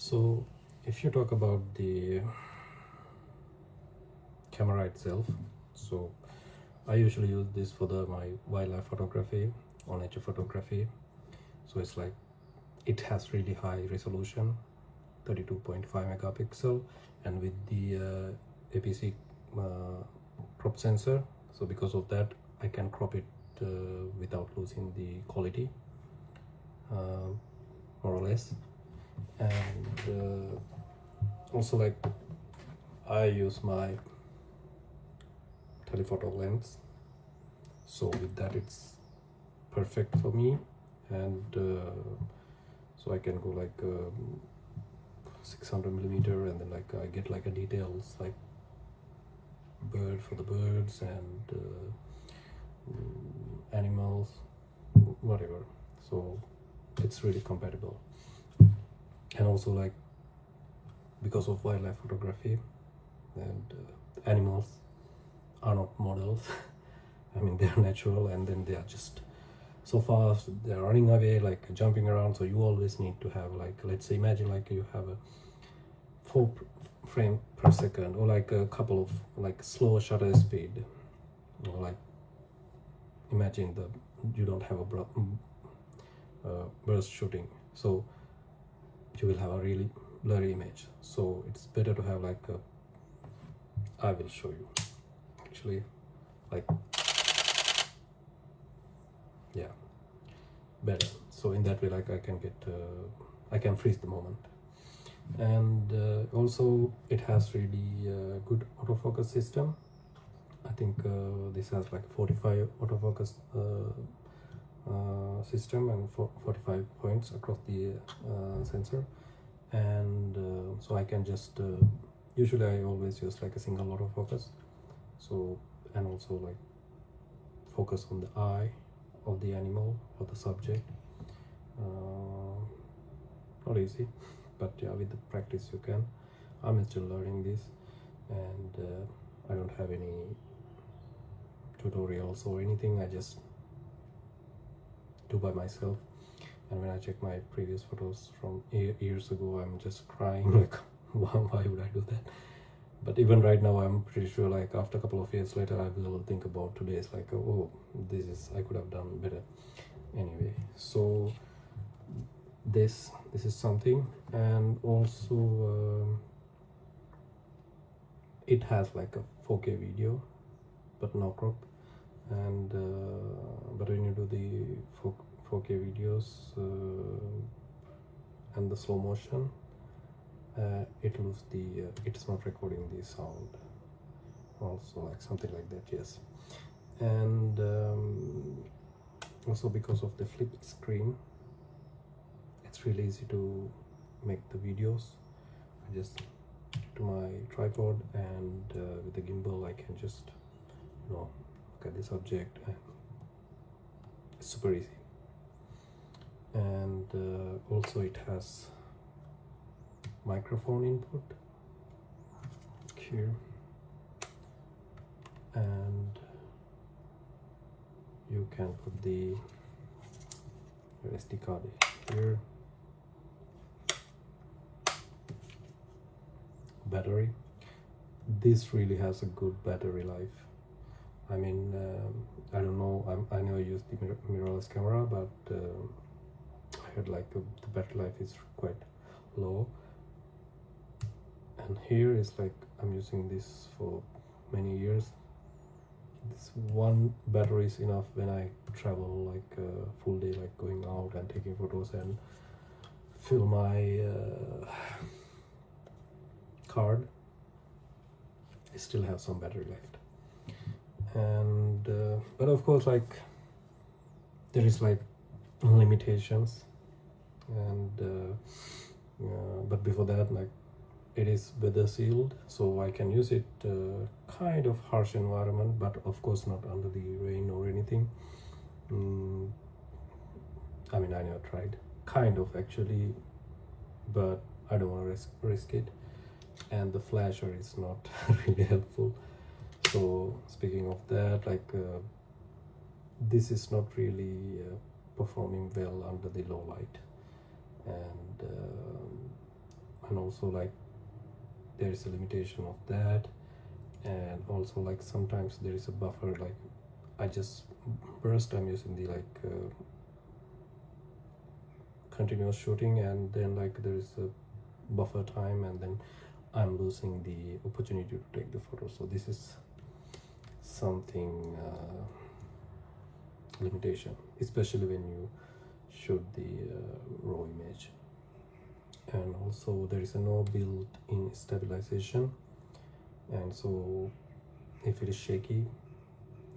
So if you talk about the camera itself, so I usually use this for my wildlife photography or nature photography. So it's like it has really high resolution, 32.5 megapixel, and with the APC crop sensor. So because of that, I can crop it without losing the quality, more or less. And also, like, I use my telephoto lens, so with that it's perfect for me. And so I can go like 600 millimeter, and then like I get like a details like bird for the birds and animals, whatever. So it's really compatible. And also, like, because of wildlife photography, and animals are not models. I mean, they're natural, and then they are just so fast, they're running away, like jumping around. So you always need to have, like, let's say, imagine like you have a 4 frame per second, or like a couple of like slow shutter speed, or like imagine that you don't have a burst shooting, so you will have a really blurry image. So it's better to have like a, I will show you actually, like, yeah, better. So in that way, like, I can get I can freeze the moment. And also it has really good autofocus system. I think this has like 45 autofocus system, and 45 points across the sensor. And so I can just usually I always use like a single autofocus. So, and also like focus on the eye of the animal or the subject. Not easy, but yeah, with the practice you can. I'm still learning this, and I don't have any tutorials or anything. I just do by myself. And when I check my previous photos from years ago, I'm just crying like, why would I do that? But even right now, I'm pretty sure like after a couple of years later, I will think about today's like, oh, I could have done better. Anyway, so this is something. And also it has like a 4K video, but no crop. And but when you do the 4K videos and the slow motion, it loses the it's not recording the sound, also, like something like that. Yes. And also because of the flip screen, it's really easy to make the videos. I just to my tripod, and with the gimbal I can just look at this object, and it's super easy. And also it has microphone input here, and you can put the SD card here. Battery, this really has a good battery life. I mean, I don't know, I never used the mirrorless camera, but I heard like the battery life is quite low. And here is like I'm using this for many years. This one battery is enough when I travel like a full day, like going out and taking photos, and fill my card. I still have some battery left. And but of course, like, there is like limitations. And but before that, like, it is weather sealed, so I can use it kind of harsh environment, but of course not under the rain or anything. I mean, I never tried, kind of actually, but I don't want to risk it. And the flasher is not really helpful. So speaking of that, like, this is not really performing well under the low light. And also like there is a limitation of that, and also like sometimes there is a buffer, like I just burst, I'm using the like continuous shooting, and then like there is a buffer time, and then I'm losing the opportunity to take the photo. So this is something limitation, especially when you shoot the raw image. And also there is a no built-in stabilization, and so if it is shaky,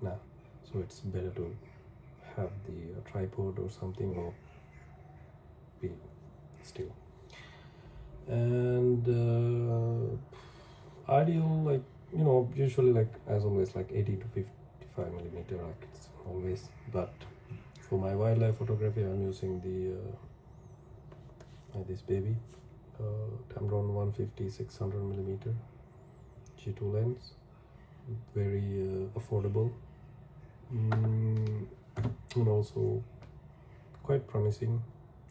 nah, so it's better to have the tripod or something, or be still. And ideal, like, you know, usually like as always like 80 to 55 millimeter, like it's always. But for my wildlife photography I'm using the this baby Tamron 150 600 millimeter G2 lens, very affordable, and also quite promising.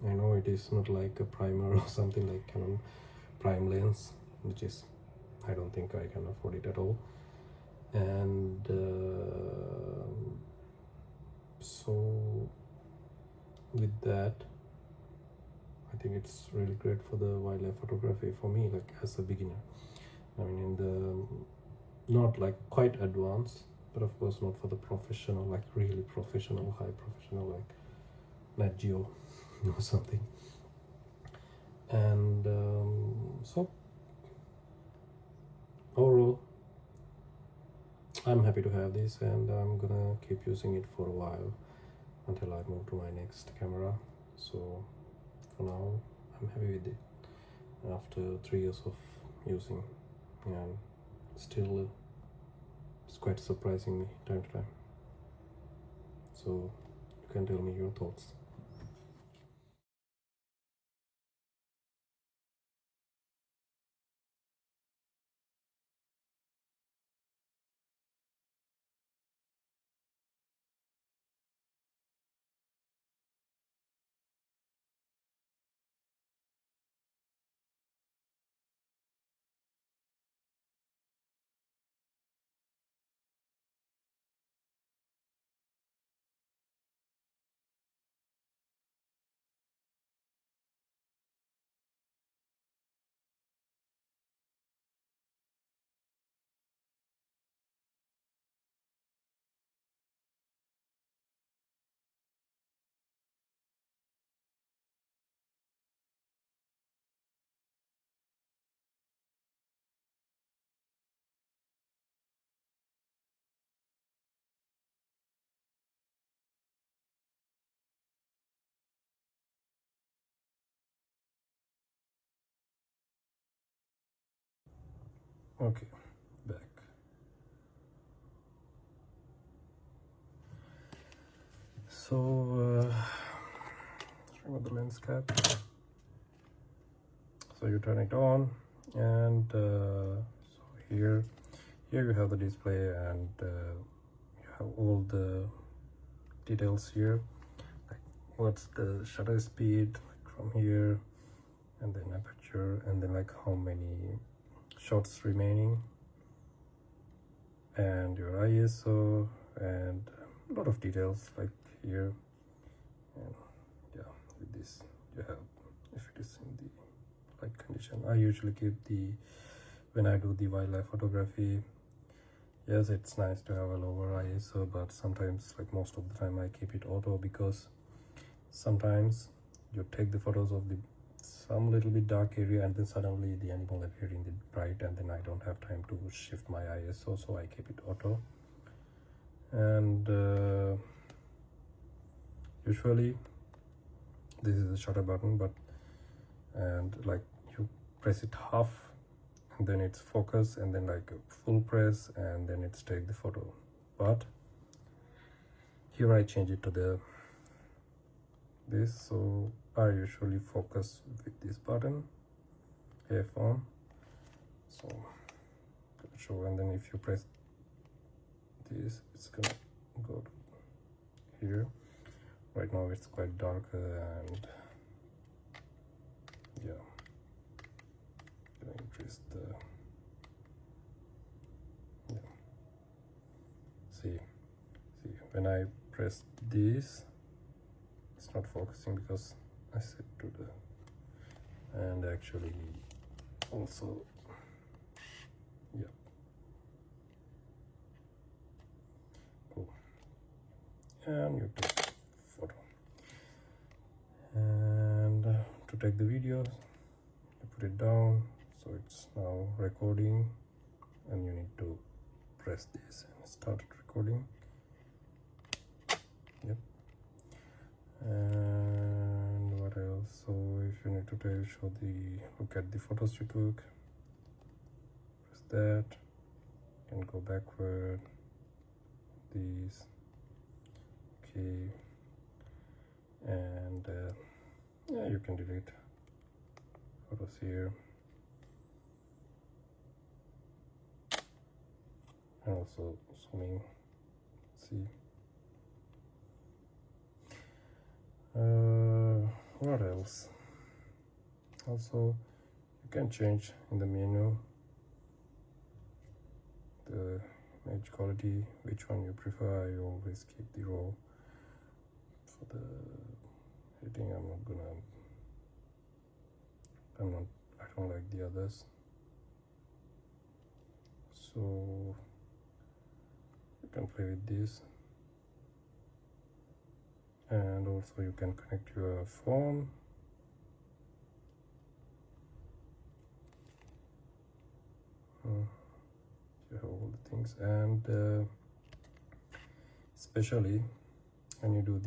I know it is not like a primer or something like Canon prime lens, which is, I don't think I can afford it at all. And so with that, I think it's really great for the wildlife photography for me, like as a beginner. I mean, in the not like quite advanced, but of course not for the professional, like really professional, high professional, like Nat Geo or something. And so overall, I'm happy to have this, and I'm gonna keep using it for a while until I move to my next camera. So for now, I'm happy with it after 3 years of using, and still it's quite surprising me time to time. So you can tell me your thoughts. Okay, back. So remove the lens cap. So you turn it on, and so here you have the display, and you have all the details here, like what's the shutter speed, like from here, and then aperture, and then like how many shots remaining, and your ISO, and a lot of details like here. And yeah, with this you have, if it is in the light condition, I usually keep the, when I do the wildlife photography, yes, it's nice to have a lower ISO, but sometimes, like most of the time, I keep it auto, because sometimes you take the photos of the some little bit dark area, and then suddenly the animal appear in the bright, and then I don't have time to shift my ISO, so I keep it auto. And usually this is the shutter button, but and like you press it half, and then it's focus, and then like full press, and then it's take the photo. But here I change it to the this, so I usually focus with this button, F on, so show, and then if you press this, it's gonna go here. Right now it's quite dark, and yeah, the, yeah. See, when I press this, it's not focusing because I set to the, and actually also, yeah, cool. And you take photo, and to take the video, you put it down, so it's now recording, and you need to press this and start recording. Yep. And what else? So if you need to show look at the photos you took, press that, and go backward, these, okay, and yeah, you can delete photos here, and also zooming, see. What else? Also, you can change in the menu the image quality, which one you prefer. I always keep the raw. For the editing, I don't like the others, so you can play with this. And also you can connect your phone. You have all the things, and especially when you do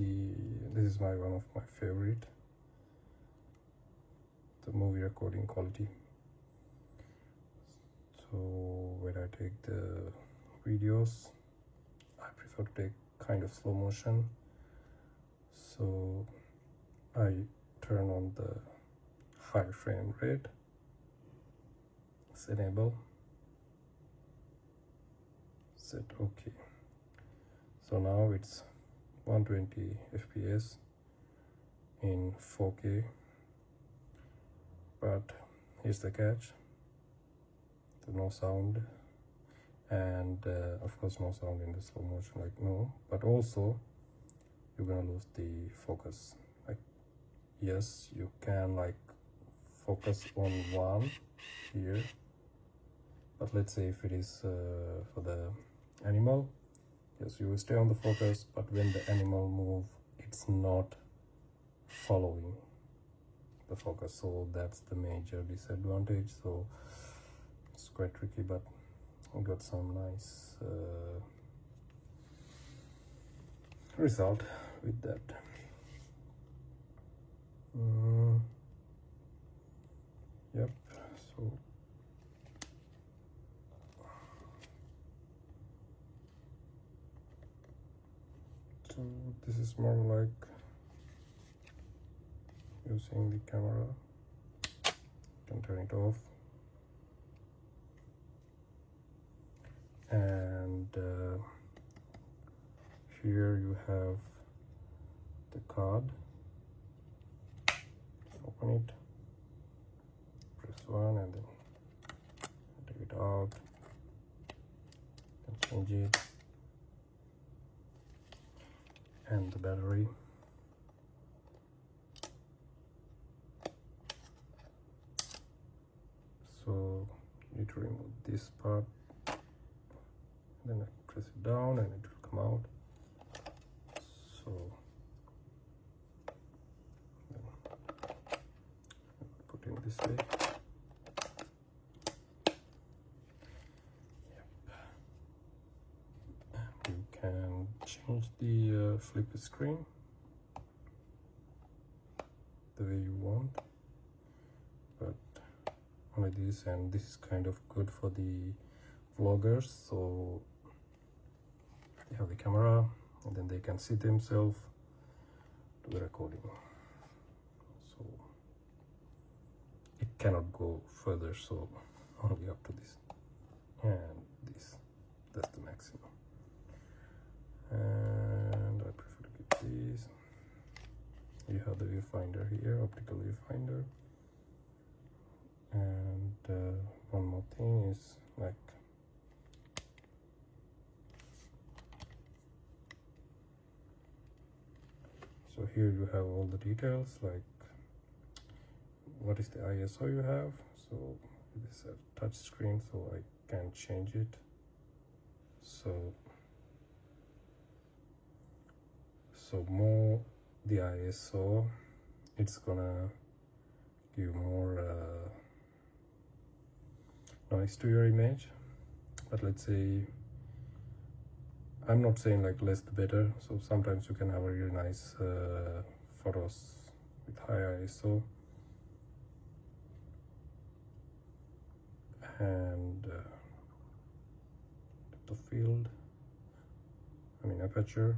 this is one of my favorite, the movie recording quality. So when I take the videos, I prefer to take kind of slow motion. So I turn on the high frame rate, enable, set OK. So now it's 120 FPS in 4K, but here's the catch: no sound, and of course no sound in the slow motion, like no, but also you're gonna lose the focus. Like, yes, you can like focus on one here, but let's say if it is for the animal, yes, you will stay on the focus, but when the animal move, it's not following the focus. So that's the major disadvantage. So it's quite tricky, but I got some nice result with that. Yep. So this is more like using the camera. You can turn it off, and here you have the card. Open it, press 1, and then take it out and change it, and the battery. So you need to remove this part, then I press it down and it will come out. So put it this way. Yep. You can change the flip screen the way you want, but only this, and this is kind of good for the vloggers. So they have the camera, and then they can see themselves do the recording. So it cannot go further, so only up to this and this. That's the maximum. And I prefer to keep these. You have the viewfinder here, optical viewfinder, and one more here you have all the details, like what is the ISO you have. So this is a touch screen, so I can change it. So more the ISO, it's gonna give more noise to your image. But let's say, I'm not saying like less the better, so sometimes you can have a really nice photos with high ISO. And depth of field, aperture,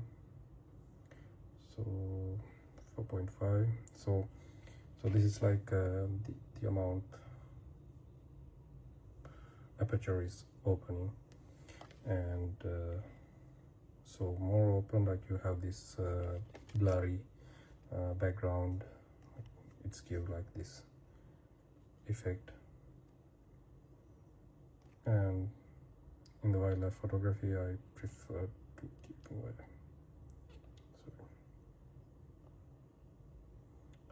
so 4.5. So this is like the amount aperture is opening, and so more open, like you have this blurry background, it's give like this effect. And in the wildlife photography, I prefer to keep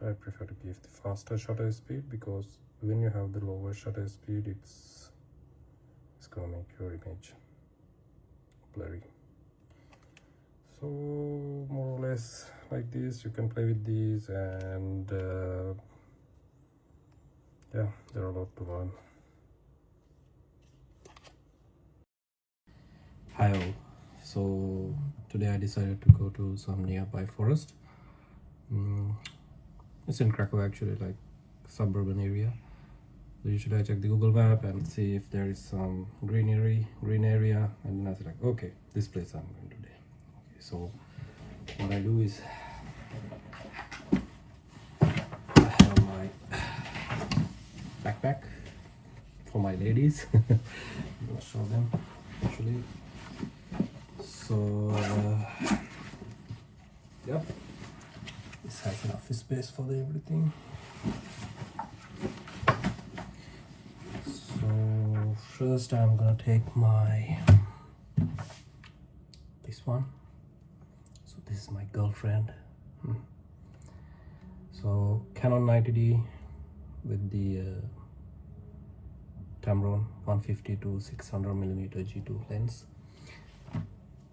I prefer to give the faster shutter speed, because when you have the lower shutter speed, it's gonna make your image blurry. So more or less like this, you can play with these, and yeah, there are a lot to learn. Hi all. So today I decided to go to some nearby forest. It's in Krakow actually, like suburban area. So usually I check the Google map and see if there is some green area, and then I was like, okay, this place I'm going today. Okay, so what I do is I have my backpack for my ladies. I'm gonna show them actually. So yep, this has enough space for everything. So first I'm gonna take my this one. So this is my girlfriend. So Canon 90D with the Tamron 150 to 600mm G2 lens.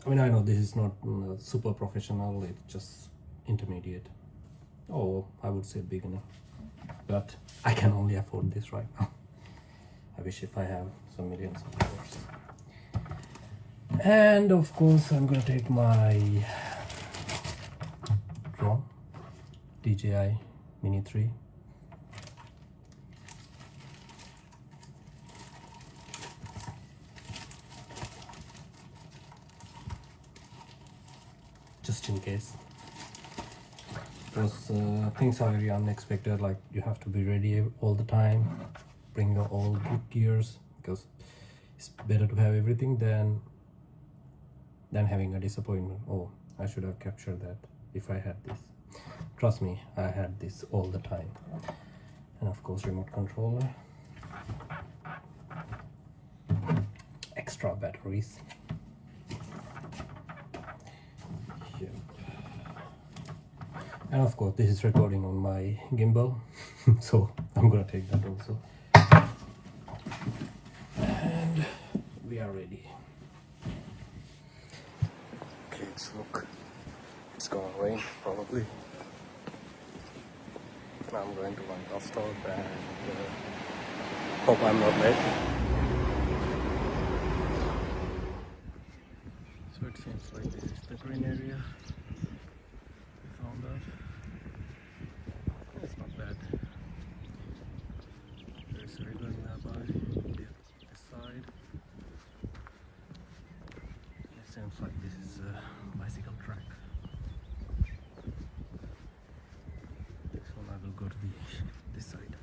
I know this is not super professional, it's just intermediate, or I would say beginner, but I can only afford this right now. I wish if I have some millions of dollars. And of course I'm gonna take my drone, DJI Mini 3. Just in case, because things are very unexpected, like you have to be ready all the time, bring your all good gears, because it's better to have everything than having a disappointment. Oh, I should have captured that if I had this. Trust me, I had this all the time. And of course remote controller, extra batteries. And of course this is recording on my gimbal, so I'm gonna take that also. And we are ready. Okay, look, it's gonna rain probably. And I'm going to one bus stop and hope I'm not late. So it seems like this is the green area. I found that. It's not bad. There's a river nearby, this side. It seems like this is a bicycle track. This one I will go to this side.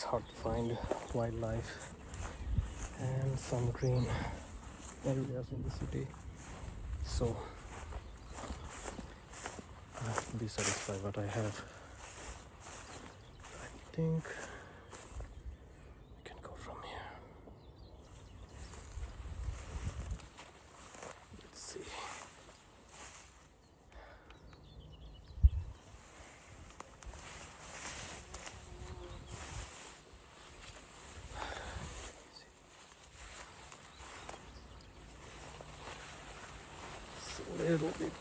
hard to find wildlife and some green areas in the city, so I have to be satisfied what I have. I think we can go from here. Let's see. It's a little bit.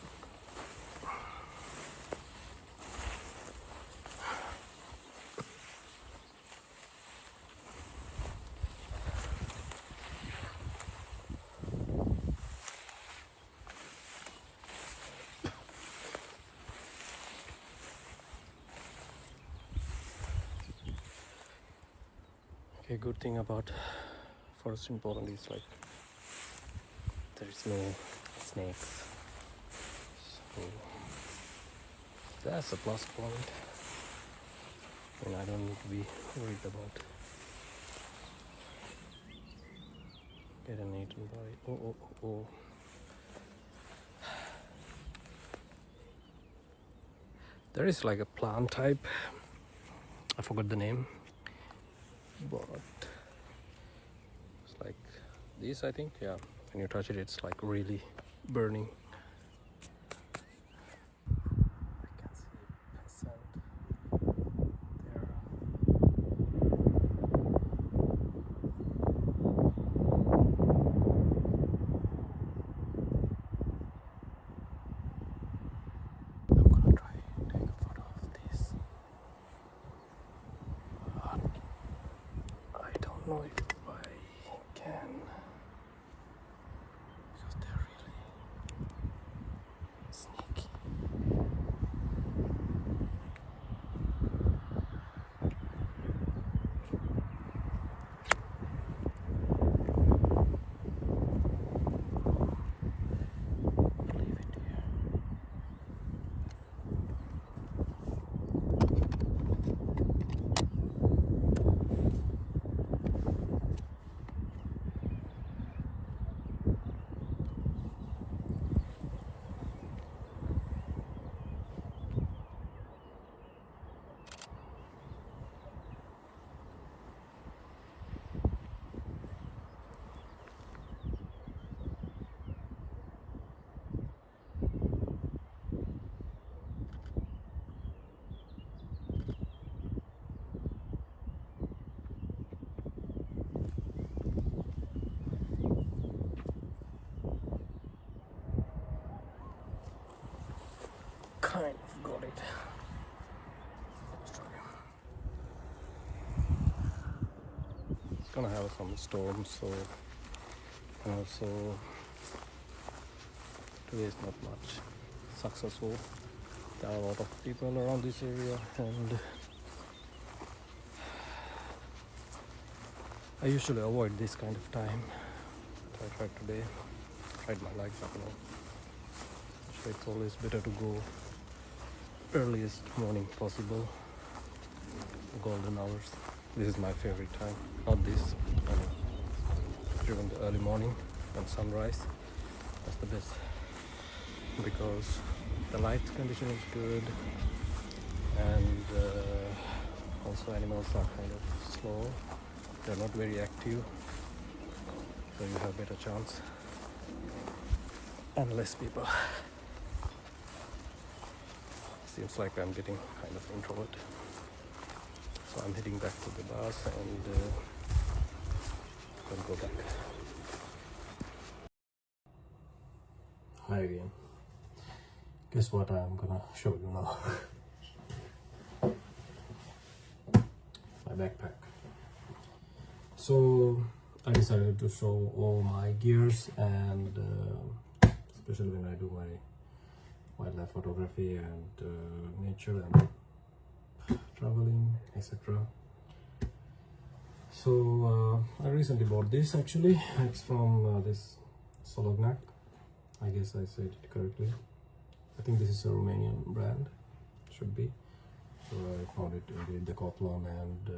Okay, good thing about forest in Poland is like there is no snakes, so that's a plus point. And I don't need to be worried about getting eaten by. Oh. There is like a plant type, I forgot the name, but it's like this, I think. Yeah, when you touch it, it's like really burning. I can see peasant there. I'm gonna try and take a photo of this. But I don't know if I can, because they're really sneaky. Leave it here. Kind of got it. Let's try. It's gonna have some storms, so, and also today is not much successful. There are a lot of people around this area, and I usually avoid this kind of time. But I tried today, tried my luck, but no. So it's always better to go earliest morning possible, golden hours. This is my favorite time, not this, during the early morning and sunrise. That's the best, because the light condition is good, and also animals are kind of slow, they're not very active, so you have better chance and less people. Seems like I'm getting kind of introvert, so I'm heading back to the bus and gonna go back. Hi again. Guess what I'm gonna show you now? My backpack. So I decided to show all my gears, and especially when I do my wildlife photography and nature and traveling, etc. So I recently bought this. Actually, it's from this Solognac. I guess I said it correctly. I think this is a Romanian brand, should be. So I found it in the Decathlon and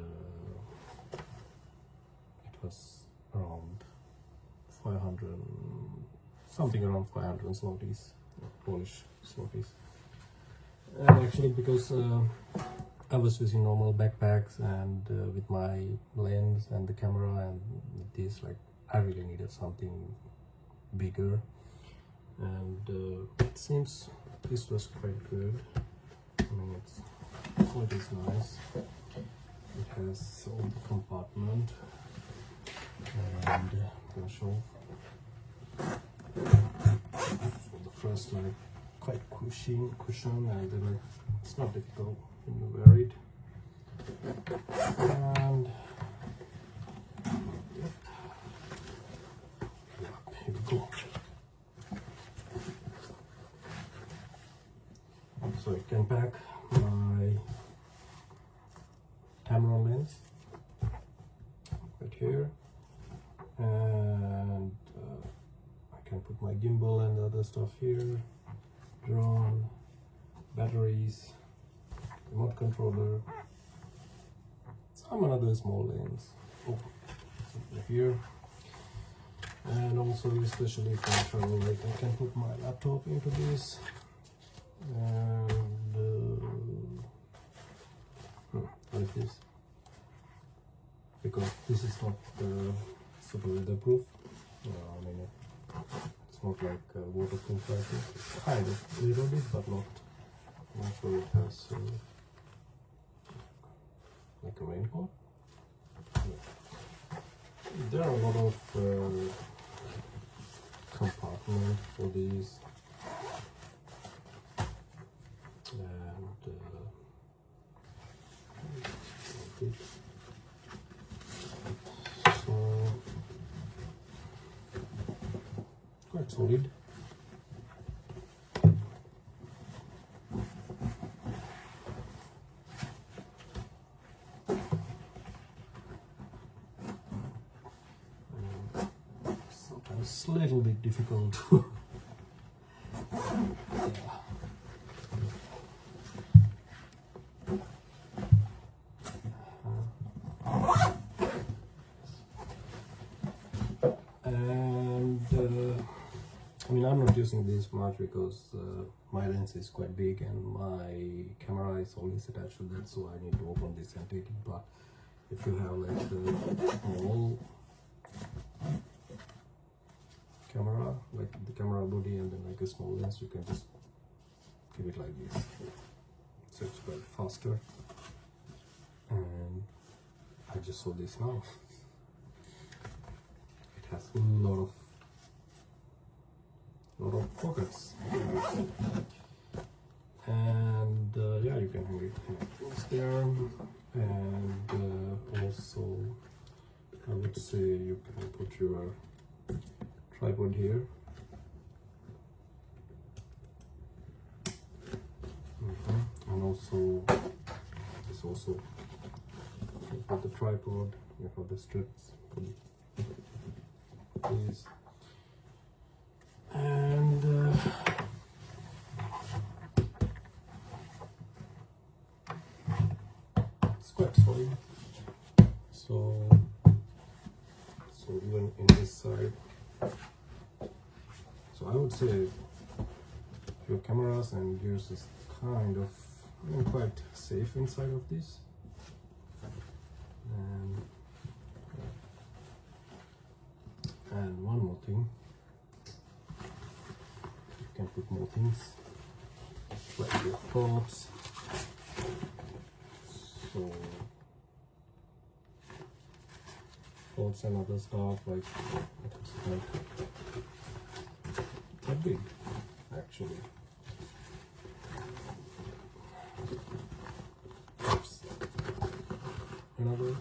was around 500, something around 500 zlotys, Polish zlotys. And actually, because I was using normal backpacks and with my lens and the camera and this, like, I really needed something bigger, and it seems this was quite good. I mean, quality is nice. It has all the compartment, and I'm gonna show. So the first, like, quite cushion, and then, like, it's not difficult when you wear it. And yep. Yeah, here we go. So I can pack my camera lens right here, and I can put my gimbal and other stuff here, drone, batteries, remote controller, some another small lens here, and also especially if I travel, like, I can put my laptop into this, and like this, because this is not super weatherproof. I mean, it's not like waterproof like this. It's kind of a little bit, but not. I'm not sure it has like a raincoat. There are a lot of compartments for these, and so quite solid. Sometimes it's a little bit difficult. I mean, I'm not using this much because my lens is quite big and my camera is always attached to that, so I need to open this and take it. But if you have like the small camera, like the camera body and then like a small lens, you can just give it like this, so it's quite faster. And I just saw this now. It has a lot of pockets, and yeah, you can hang it there, and also I would say you can put your tripod here. And also this also, you have the tripod, you have the strips for these, and it's quite solid. So even in this side, so I would say your cameras and gears is kind of, I mean, quite safe inside of this. And one more thing, you can put more things like your props. So pots and other stuff, like it is quite big actually. Oops. Another.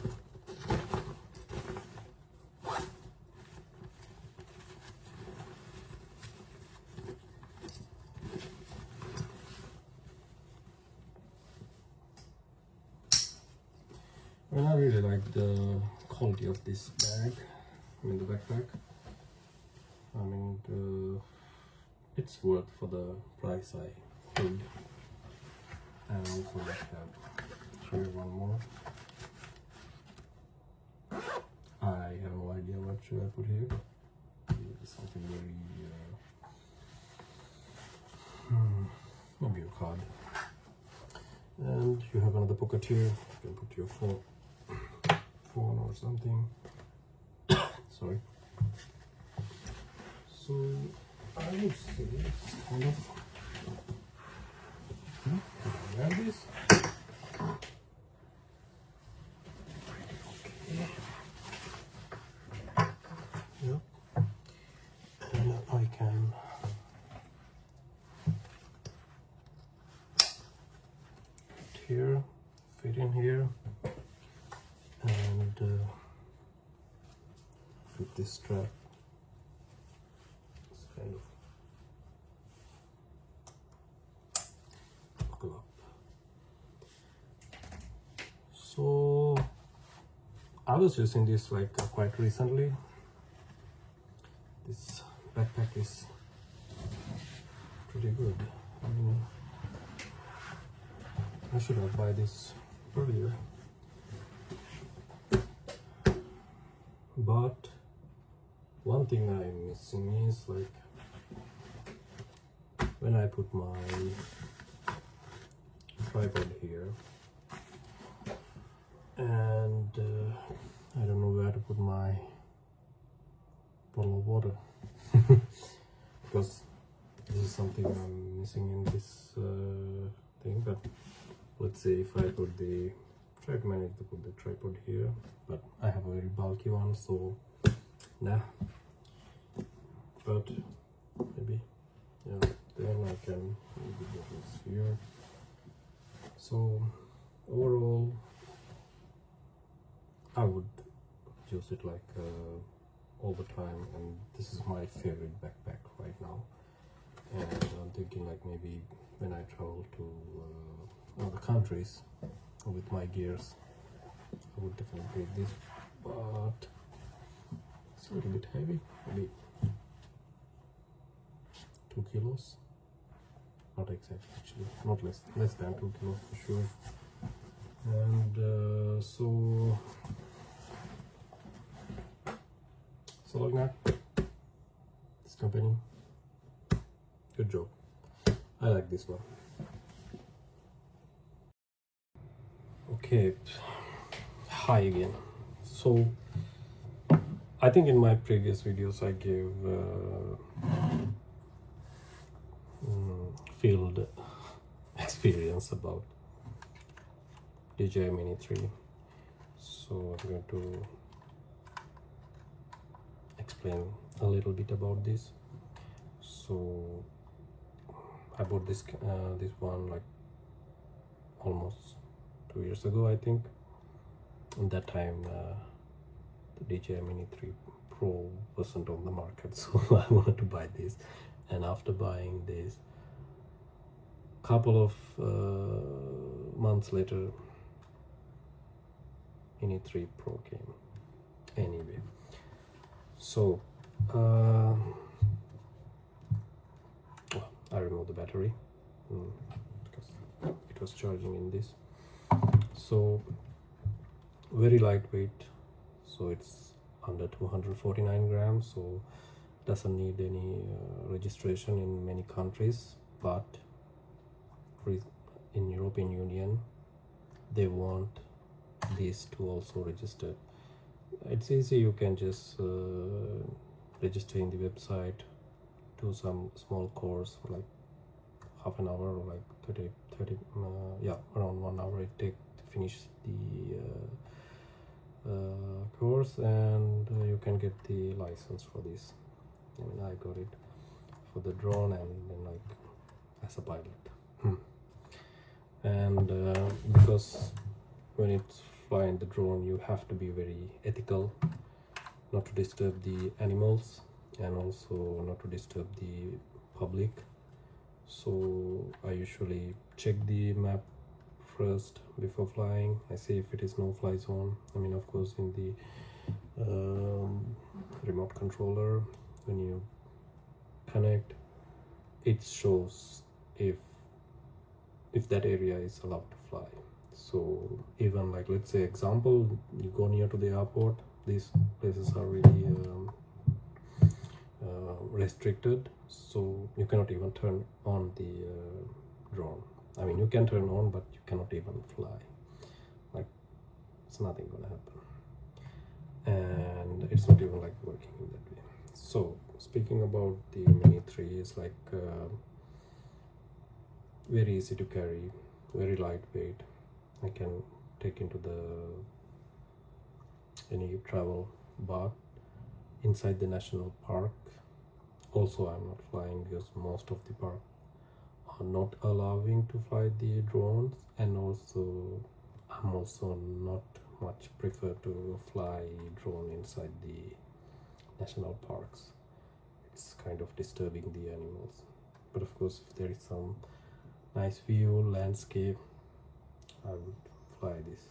And I really like the quality of this bag, I mean the backpack. I mean, it's worth for the price I paid. And also I have here one more. I have no idea what should I put here. Maybe something very maybe a card. And you have another pocket here. You can put your phone or something. Sorry. So I would say it's kind of grab this. Okay. Yep. And I can here, fit in here, and with this strap, it's kind of buckle up. So I was using this like quite recently. This backpack is pretty good. I mean, I should have buy this earlier, but one thing I'm missing is like when I put my tripod here, and I don't know where to put my bottle of water because this is something I'm missing in this thing. But let's say if I try to manage to put the tripod here, but I have a very bulky one, so nah. But maybe, yeah, then I can maybe put this here. So overall, I would use it like all the time, and this is my favorite backpack right now. And I'm thinking like maybe when I travel to other countries with my gears, I would definitely take this, but it's a little bit heavy, maybe 2 kilos, not exactly actually, not less than 2 kilos for sure. And so Solagna, this company, good job. I like this one. Okay, hi again. So I think in my previous videos I gave field experience about DJI Mini 3. So I'm going to explain a little bit about this. So I bought this one like almost 2 years ago, I think. At that time the DJI Mini 3 Pro wasn't on the market, so I wanted to buy this. And after buying this, couple of months later, Mini 3 Pro came. Anyway, so I removed the battery because it was charging in this. So very lightweight, so it's under 249 grams, so doesn't need any registration in many countries, but in European Union they want this to also register. It's easy, you can just register in the website, do some small course for like half an hour or like 30 yeah, around 1 hour it takes to finish the course, and you can get the license for this. I mean, I got it for the drone and then like as a pilot. And because when it's flying the drone, you have to be very ethical, not to disturb the animals and also not to disturb the public. So I usually check the map first before flying. I see if it is no fly zone. I mean, of course, in the remote controller, when you connect, it shows if that area is allowed to fly. So even like, let's say example, you go near to the airport these places are really restricted, so you cannot even turn on the drone. I mean, you can turn on, but you cannot even fly. Like, it's nothing gonna happen, and it's not even like working in that way. So speaking about the Mini 3, is like very easy to carry, very lightweight. I can take into the any travel, but inside the national park also I'm not flying, because most of the park are not allowing to fly the drones, and also I'm also not much prefer to fly drone inside the national parks. It's kind of disturbing the animals, but of course if there is some nice view landscape, I would fly this.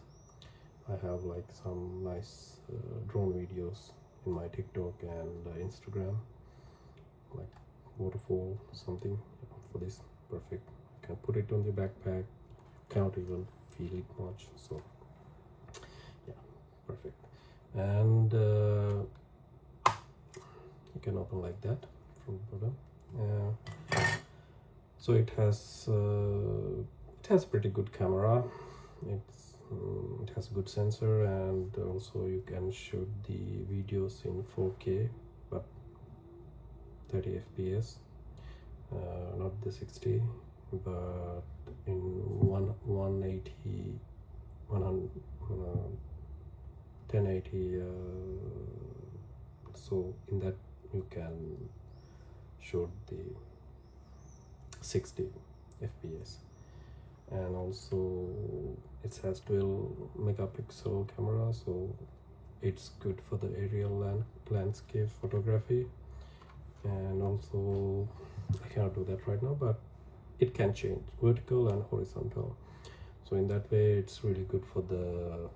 I have like some nice drone videos in my TikTok and Instagram, like waterfall something. For this, perfect. You can put it on the backpack, cannot even feel it much, so yeah, perfect. And you can open like that from the bottom. So it has a pretty good camera. It has a good sensor, and also you can shoot the videos in 4K, but 30 fps, not the 60, but in 180 100 1080, so in that you can shoot the 60 fps. And also it has 12 megapixel camera, so it's good for the aerial landscape photography. And also I cannot do that right now, but it can change vertical and horizontal, so in that way it's really good for the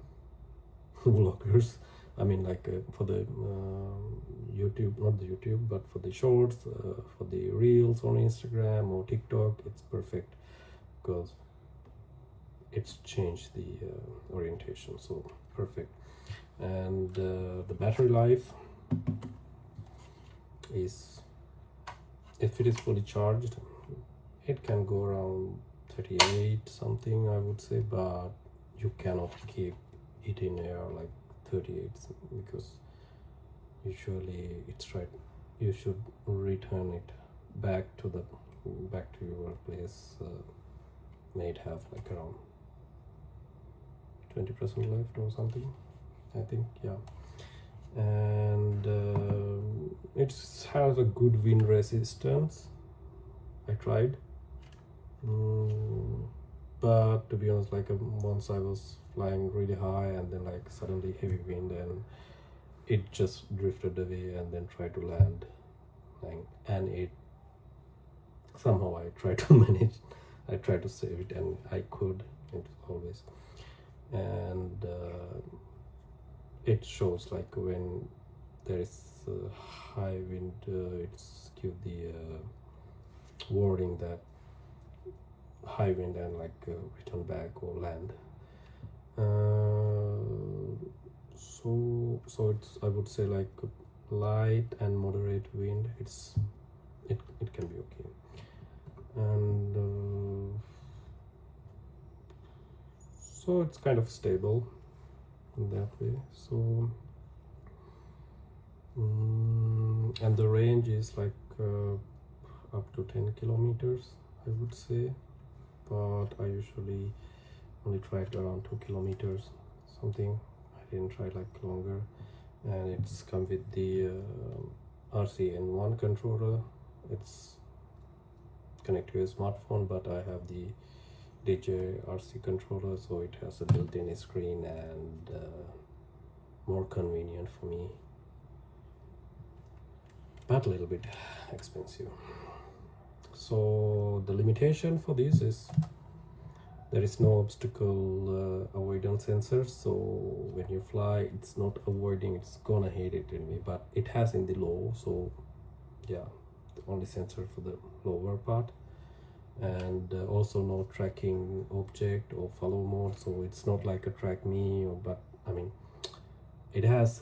vloggers. I mean, like for the YouTube, not the YouTube, but for the shorts, for the reels on Instagram or TikTok, it's perfect, because it's changed the orientation, so perfect. And the battery life is, if it is fully charged, it can go around 38 something, I would say, but you cannot keep it in air like 38, because usually it's right, you should return it back to your place. May it have like around 20% left or something, I think, yeah. And it has a good wind resistance. I tried, but to be honest, like once I was flying really high, and then like suddenly heavy wind, and it just drifted away and then tried to land, and it somehow I tried to manage, I tried to save it, and I could, it always. And it shows like when there is high wind, it's give the warning that high wind, and like return back or land. So it's, I would say, like light and moderate wind, it can be okay. And so it's kind of stable in that way. So and the range is like up to 10 kilometers, I would say, but I usually only try it around 2 kilometers something. I didn't try like longer. And it's come with the RCN1 controller. It's connected to a smartphone, but I have the DJI RC controller, so it has a built-in screen, and more convenient for me, but a little bit expensive. So the limitation for this is there is no obstacle avoidance sensor, so when you fly, it's not avoiding, it's gonna hit it anyway, but it has in the low, so yeah, the only sensor for the lower part. And also no tracking object or follow mode, so it's not like a track me, or, but I mean, it has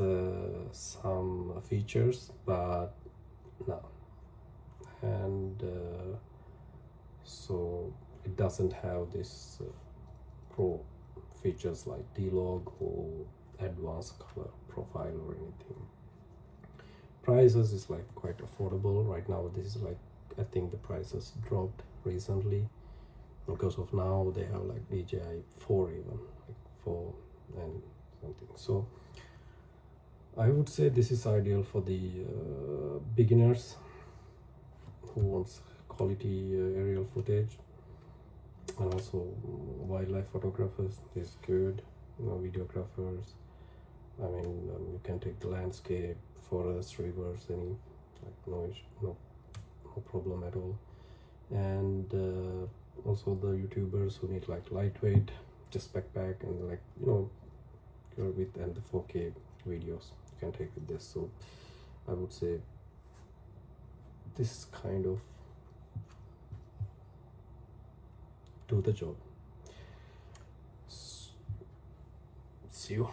some features, but no, and so it doesn't have this pro features like D-Log or advanced color profile or anything. Prices is like quite affordable right now. This is like, I think the prices dropped recently because of now they have like DJI 4, even like 4 and something. So I would say this is ideal for the beginners who wants quality aerial footage, and also wildlife photographers is good, videographers. I mean, you can take the landscape, forests, rivers, any, like no problem at all. And also the YouTubers who need like lightweight, just backpack, and like your width and the 4K videos you can take with this. So I would say this kind of do the job. See you.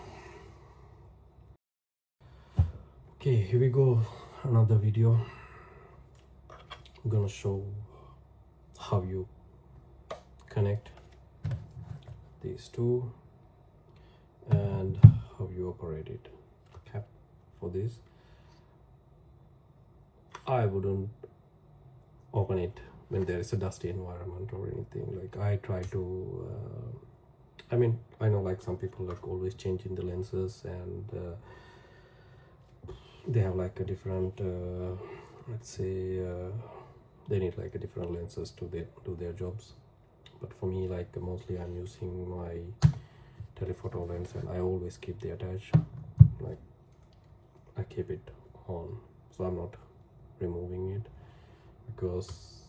Okay, here we go, another video. I'm gonna show how you connect these two and how you operate it. Okay, for this I wouldn't open it when there is a dusty environment or anything. Like I try to I mean, I know like some people like always changing the lenses, and they have like a different let's say they need like a different lenses to do their jobs. But for me, like mostly I'm using my telephoto lens, and I always keep the attach, like I keep it on, so I'm not removing it, because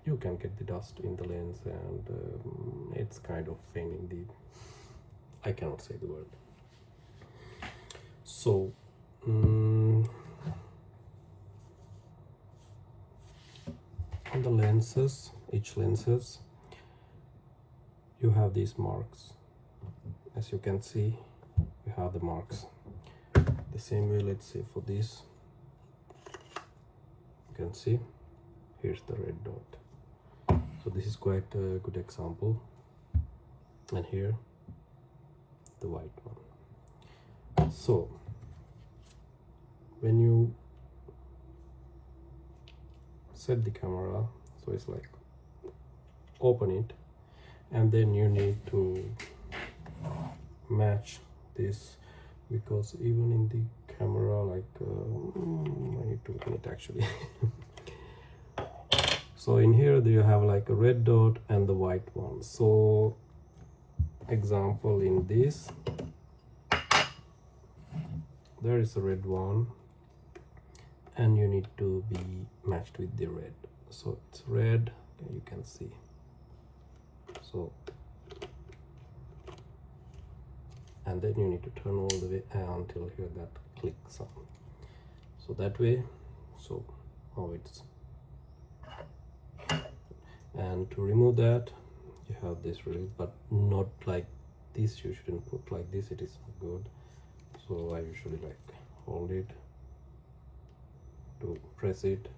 you can get the dust in the lens, and it's kind of pain in the, I cannot say the word. So on the lenses, each lenses, you have these marks. As you can see, you have the marks. The same way, let's say for this, you can see here's the red dot. So this is quite a good example. And here the white one. So when you set the camera, so it's like open it, and then you need to match this, because even in the camera, like I need to open it actually. So in here you have like a red dot and the white one. So example, in this there is a red one, and you need to be matched with the red. So it's red, you can see. So, and then you need to turn all the way until here that clicks on. So that way, so how it's. And to remove that, you have this release, but not like this. You shouldn't put like this, it is not good. So I usually like hold it to press it,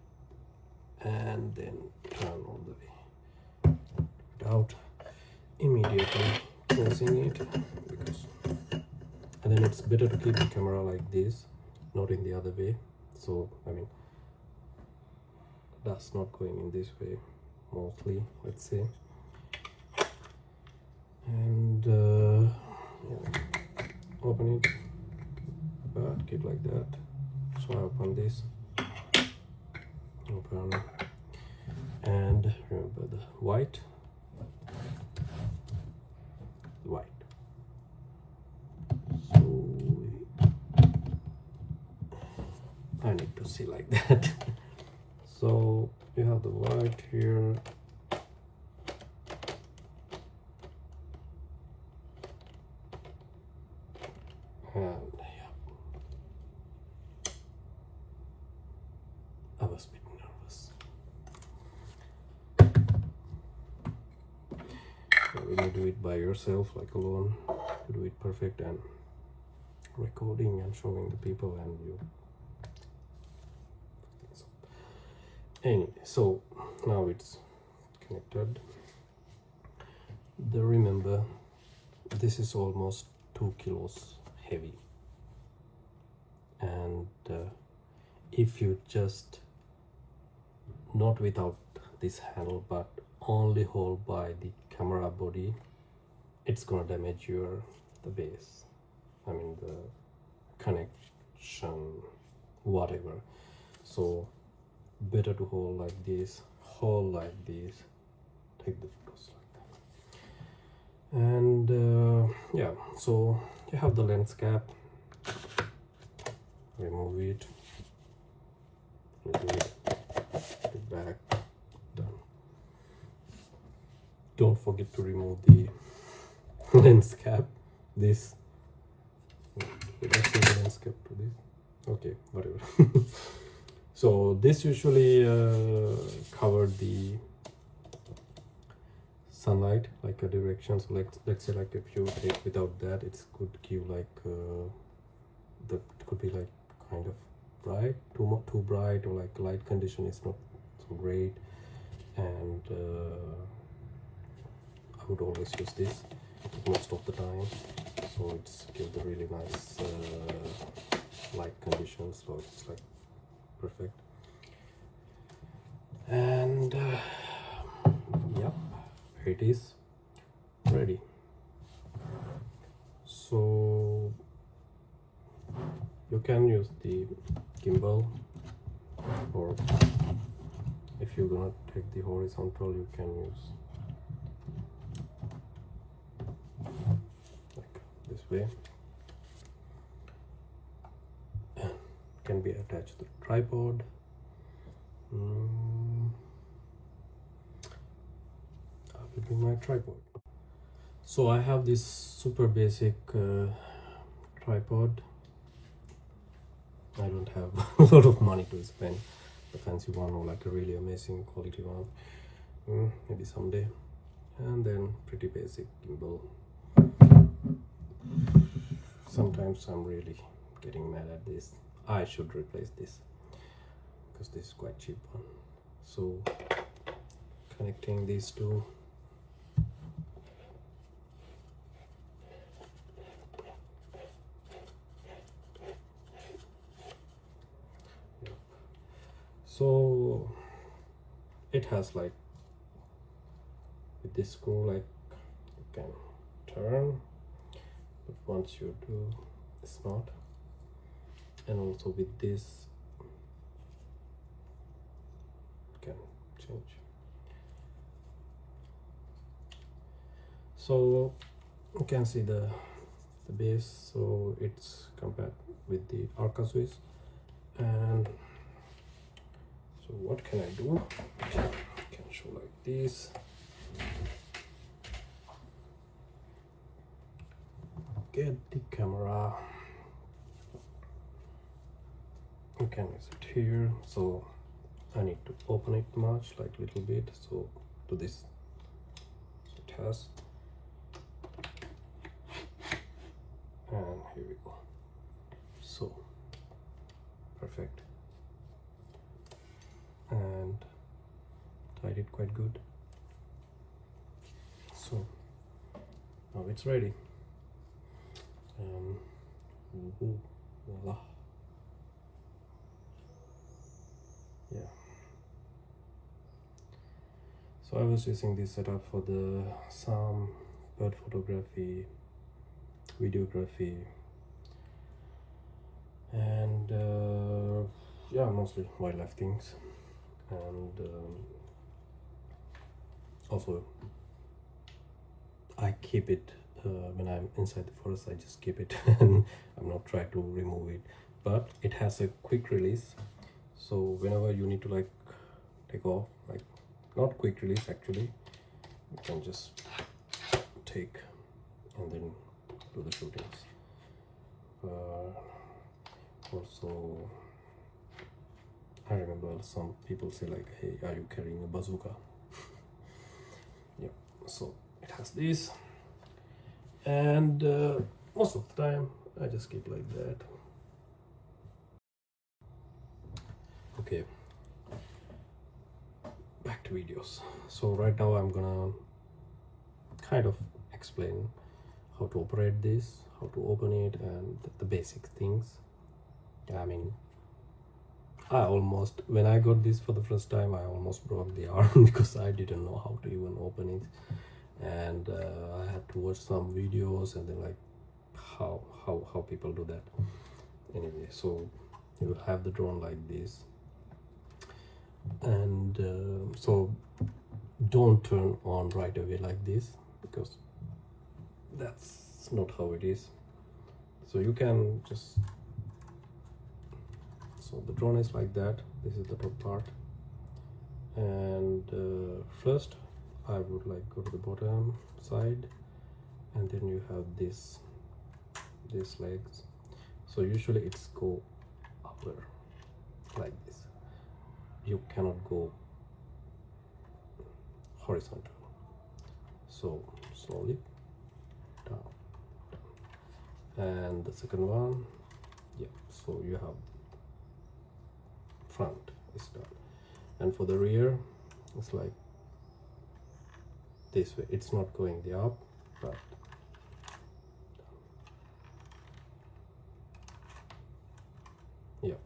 and then turn all the way without immediately closing it, because, and then it's better to keep the camera like this, not in the other way. So I mean, dust not going in this way mostly, let's say. And yeah, open it, but keep like that. So I open this, open, and remember the white, so I need to see like that. So you have the white here, and yeah, I was a bit nervous. So when you do it by yourself, like alone, to do it perfect, and recording and showing the people, and you. So, anyway, so now it's connected. Remember, this is almost 2 kilos heavy, and if you just not without this handle but only hold by the camera body, it's gonna damage the base, I mean the connection, whatever. So better to hold like this, take the photos like that. And yeah, so you have the lens cap, remove it, put it back, done. Don't forget to remove the lens cap. This, let's see the lens cap to this. Okay, whatever. So this usually covered the sunlight, like a direction. So let's say like if you take without that, it could give like it could be like kind of bright, too bright, or like light condition is not so great. And I would always use this most of the time, so it's give the really nice light conditions, so it's like perfect. And yep, here it is, ready. So you can use the gimbal, or if you're gonna take the horizontal, you can use like this way. Can be attached to the tripod. I will bring my tripod. So I have this super basic tripod. I don't have a lot of money to spend a fancy one or like a really amazing quality one. Maybe someday. And then pretty basic gimbal. Sometimes I'm really getting mad at this. I should replace this because this is quite cheap one. So connecting these two, so it has like with this screw, like you can turn, but once you do, it's not. And also with this can change. So you can see the base, so it's compared with the Arca Swiss. And so what can I do? I can show like this. Get the camera. You can use it here. So I need to open it much, like a little bit. So to this, so it has. And here we go. So perfect. And tied it quite good. So now it's ready. Voila. Yeah. So I was using this setup for some bird photography, videography, and yeah, mostly wildlife things. And also I keep it when I'm inside the forest. I just keep it and I'm not trying to remove it, but it has a quick release. So whenever you need to like take off, like not quick release actually, you can just take and then do the shootings. Also I remember some people say like, hey, are you carrying a bazooka? Yeah, so it has this. And most of the time I just keep like that. Okay, back to videos. So right now I'm gonna kind of explain how to operate this, how to open it, and the basic things. I mean, when I got this for the first time, I almost broke the arm because I didn't know how to even open it, and I had to watch some videos and then like how people do that. Anyway, so you will have the drone like this, and so don't turn on right away like this, because that's not how it is. So you can just, so the drone is like that. This is the top part, and first I would like go to the bottom side, and then you have these legs. So usually it's go upper like this. You cannot go horizontal. So slowly down, and the second one, yeah. So you have front is done, and for the rear, it's like this way. It's not going the up, but yeah.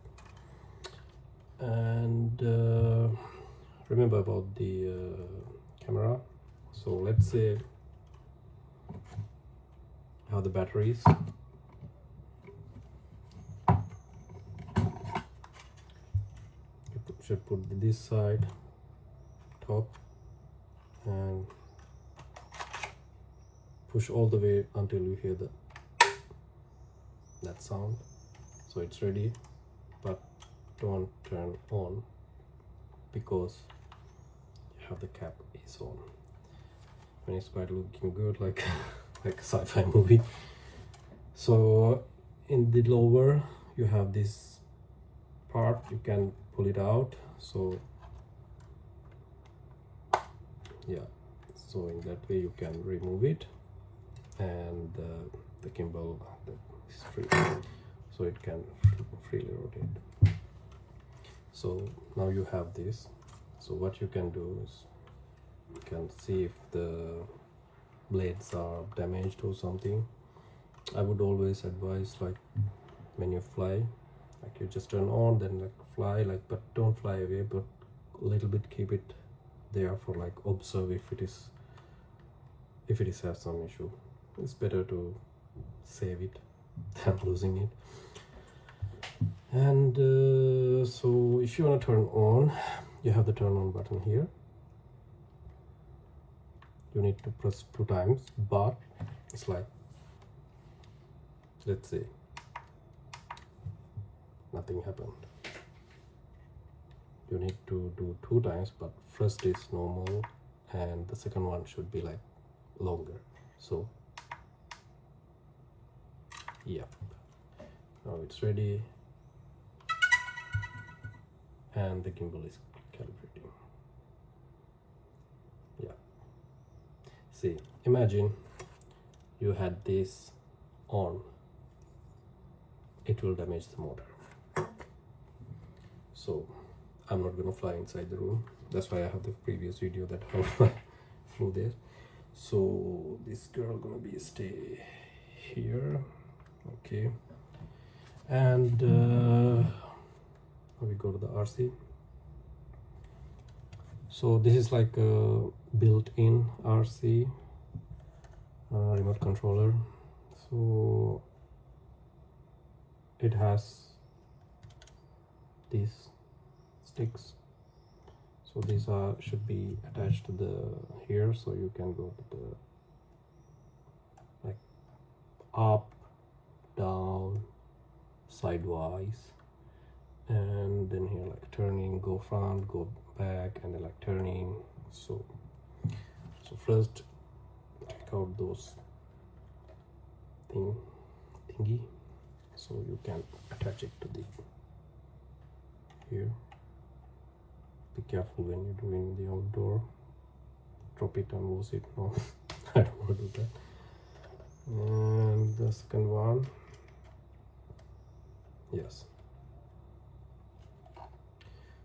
And remember about the camera. So let's say how the batteries. You should put this side top and push all the way until you hear that sound. So it's ready, but don't turn on because you have the cap is on. And it's quite looking good, like like a sci-fi movie. So in the lower you have this part, you can pull it out. So yeah, so in that way you can remove it, and the gimbal is free, so it can freely rotate. So now you have this. So what you can do is you can see if the blades are damaged or something. I would always advise, like when you fly, like you just turn on, then like fly, like, but don't fly away, but a little bit keep it there for like observe if it is have some issue. It's better to save it than losing it. And so if you want to turn on, you have the turn on button here. You need to press 2 times, but it's like, let's say nothing happened. You need to do 2 times, but first is normal and the second one should be like longer. So yeah, now it's ready and the gimbal is calibrating. Yeah, see, imagine you had this on, it will damage the motor. So I'm not gonna fly inside the room. That's why I have the previous video that how I flew there. So this girl gonna be stay here, okay. And we go to the RC. So this is like a built-in RC remote controller. So it has these sticks, so these should be attached to the here, so you can go to the like up, down, sidewise, and then here like turning, go front, go back, and then like turning. So first take out those thingy, so you can attach it to the here. Be careful when you're doing the outdoor. Drop it and lose it. No, I don't want to do that. And the second one, Yes.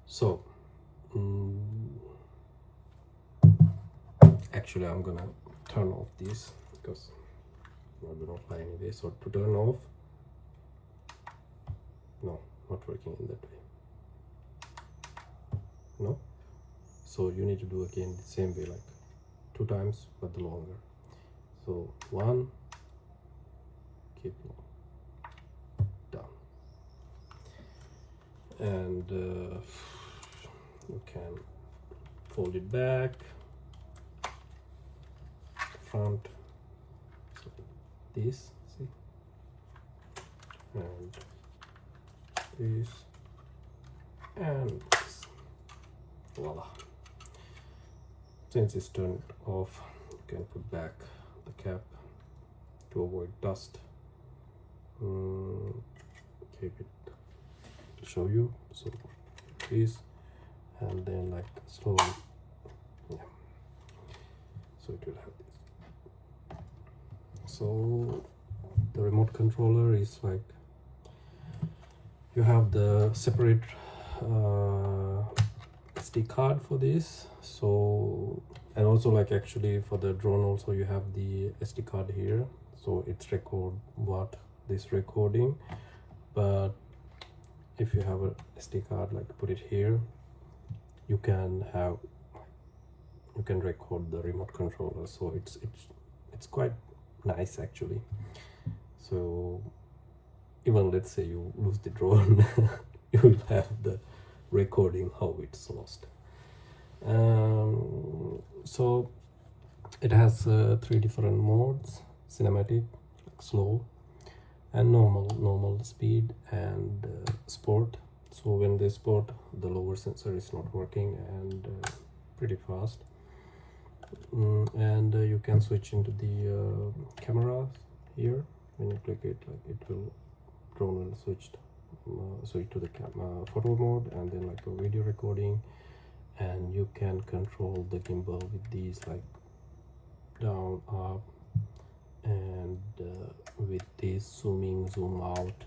So actually I'm gonna turn off this because I will not fly anyway. So to turn off, no, not working in that way. No. So you need to do again the same way, like 2 times but the longer. So 1, keep down, and you can fold it back, front, so this, see, and this, and this. Voila. Since it's turned off, you can put back the cap to avoid dust. Keep it to show you. So this, and then like slowly, yeah. So it will have this. So the remote controller is like, you have the separate SD card for this. So, and also like actually for the drone also you have the SD card here, so it's record what this recording. But if you have a SD card, like put it here, you can record the remote controller. So it's quite nice actually. So even let's say you lose the drone, you will have the recording how it's lost. So it has 3 different modes: cinematic, like slow, and normal speed, and sport. So when they sport, the lower sensor is not working, and pretty fast. And you can switch into the camera here. When you click it, like it will, drone will switch to the photo mode, and then like a video recording. And you can control the gimbal with these, like down, up, and with this zoom in, zoom out.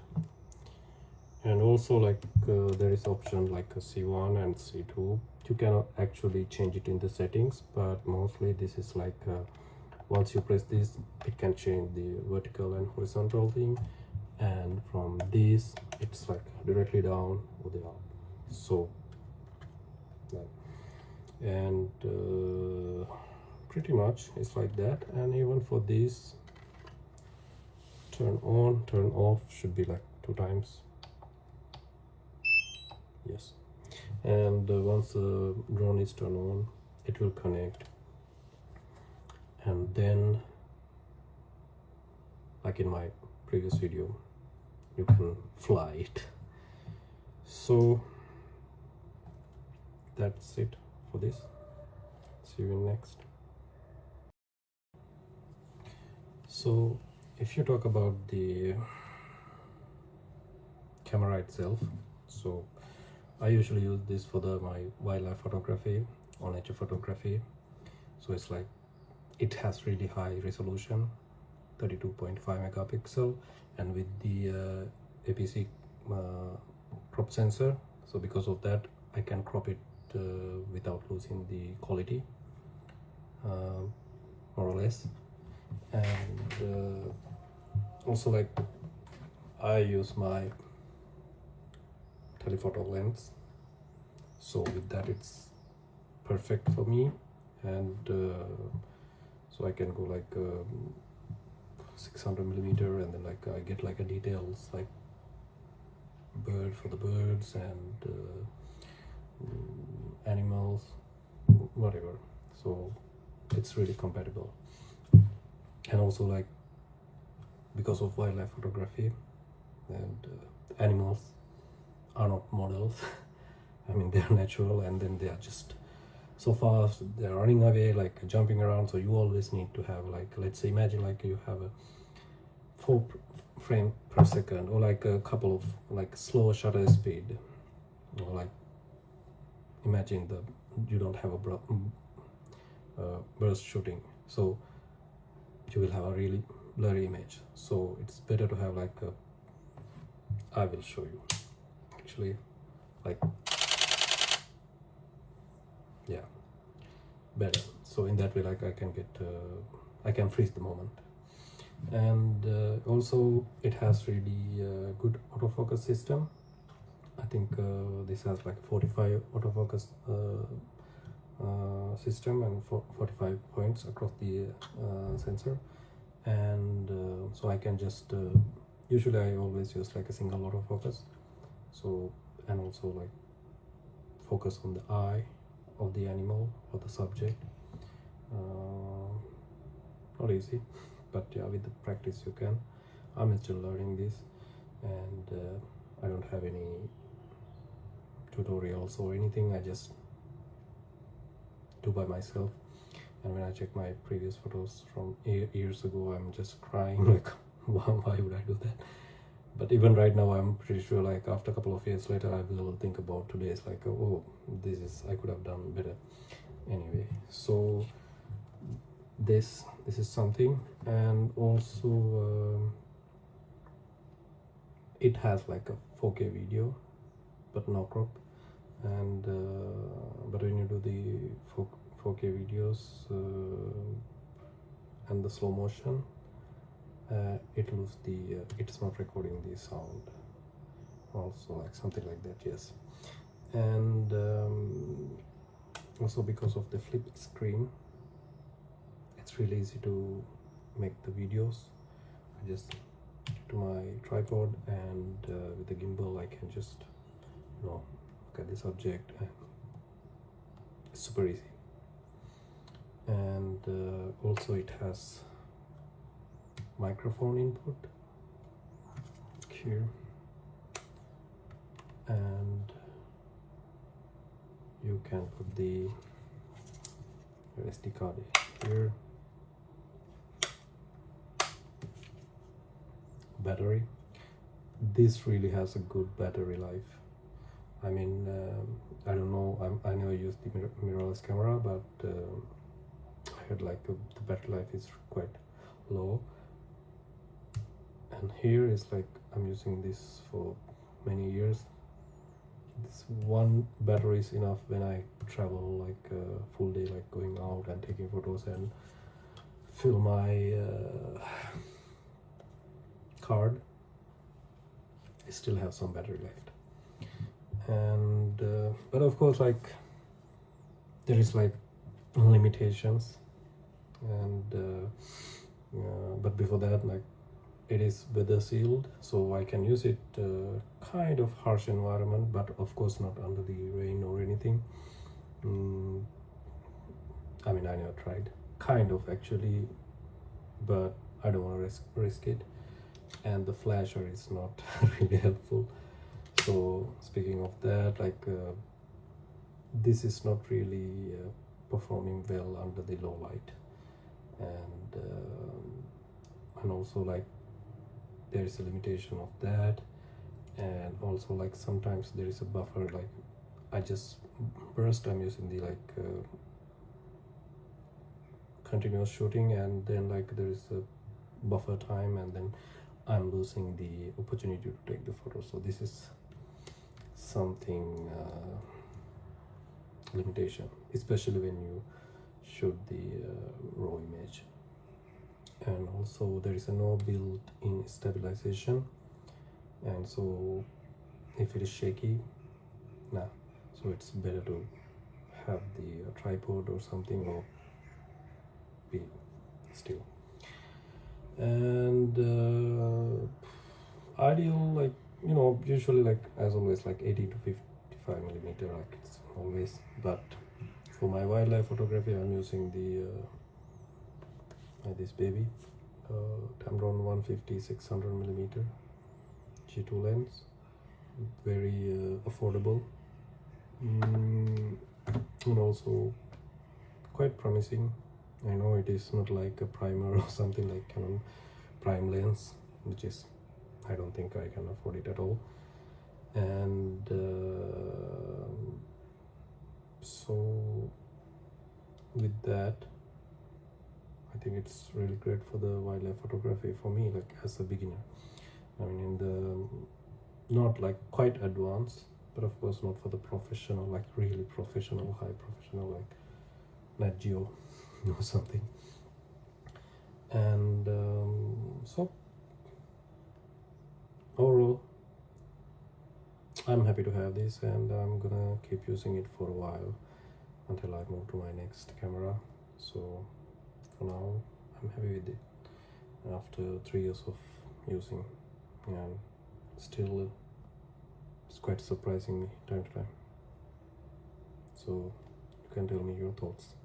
And also like there is option like a C1 and C2. You cannot actually change it in the settings, but mostly this is like once you press this, it can change the vertical and horizontal thing, and from this it's like directly down or the up. So like, and pretty much it's like that. And even for this, turn on, turn off should be like 2 times. Yes. And once the drone is turned on, it will connect, and then like in my previous video, you can fly it. So that's it for this. See you in next. So if you talk about the camera itself, so I usually use this for my wildlife photography or nature photography. So it's like, it has really high resolution, 32.5 megapixel, and with the APC crop sensor. So because of that, I can crop it without losing the quality, more or less. And also like I use my telephoto lens, so with that it's perfect for me. And so I can go like 600 millimeter, and then like I get like a details like bird for the birds, and animals, whatever. So it's really compatible. And also like, because of wildlife photography, and animals are not models. I mean, they're natural, and then they are just so fast, they're running away, like jumping around. So you always need to have like, let's say, imagine like you have a 4 frame per second, or like a couple of like slow shutter speed, or like imagine you don't have a burst shooting, so you will have a really blurry image. So it's better to have like a I will show you actually, like, yeah, better. So in that way, like, I can get I can freeze the moment. And also it has really good autofocus system. I think this has like 45 autofocus system and 45 points across the sensor. And so I can just usually I always use like a single autofocus. So, and also like focus on the eye of the animal or the subject. Not easy, but yeah, with the practice you can. I'm still learning this, and I don't have any tutorials or anything. I just do by myself. And when I check my previous photos from years ago, I'm just crying like, why would I do that? But even right now, I'm pretty sure like after a couple of years later, I will think about today's like, oh, I could have done better. Anyway, so this is something. And also it has like a 4K video but no crop. And but when you do the 4K videos and the slow motion, it's not recording the sound also, like something like that. Yes. And also because of the flip screen, it's really easy to make the videos. I just to my tripod, and with the gimbal I can just look at this object, and it's super easy. And also it has microphone input here, and you can put the SD card here. Battery, this really has a good battery life. I mean, I don't know, I never used the mirrorless camera, but I heard like the battery life is quite low. And here is like I'm using this for many years. This one battery is enough when I travel like a full day, like going out and taking photos and fill my card. I still have some battery left. And but of course, like, there is like limitations. And but before that, like, it is weather sealed, so I can use it kind of harsh environment, but of course not under the rain or anything. I mean, I never tried, kind of actually, but I don't want to risk it. And the flasher is not really helpful. So speaking of that, like this is not really performing well under the low light. And also, like, there is a limitation of that. And also, like, sometimes there is a buffer, like I just burst, I'm using the like continuous shooting, and then like there is a buffer time, and then I'm losing the opportunity to take the photo. So this is something limitation, especially when you shoot the raw image. And also there is a no built-in stabilization, and so if it is shaky, so it's better to have the tripod or something, or be still. And ideal, like, usually, like, as always, like 80 to 55 millimeter, like it's always. But for my wildlife photography, I'm using the this baby Tamron 150 600 millimeter G2 lens, very affordable, and also quite promising. I know it is not like a primer or something like Canon prime lens, which is, I don't think I can afford it at all. And so with that, I think it's really great for the wildlife photography for me, like as a beginner. I mean, not like quite advanced, but of course not for the professional, like really professional, high professional, like Nat Geo or something. And so overall, I'm happy to have this, and I'm gonna keep using it for a while until I move to my next camera. So for now, I'm happy with it after 3 years of using, and still it's quite surprising me time to time. So you can tell me your thoughts.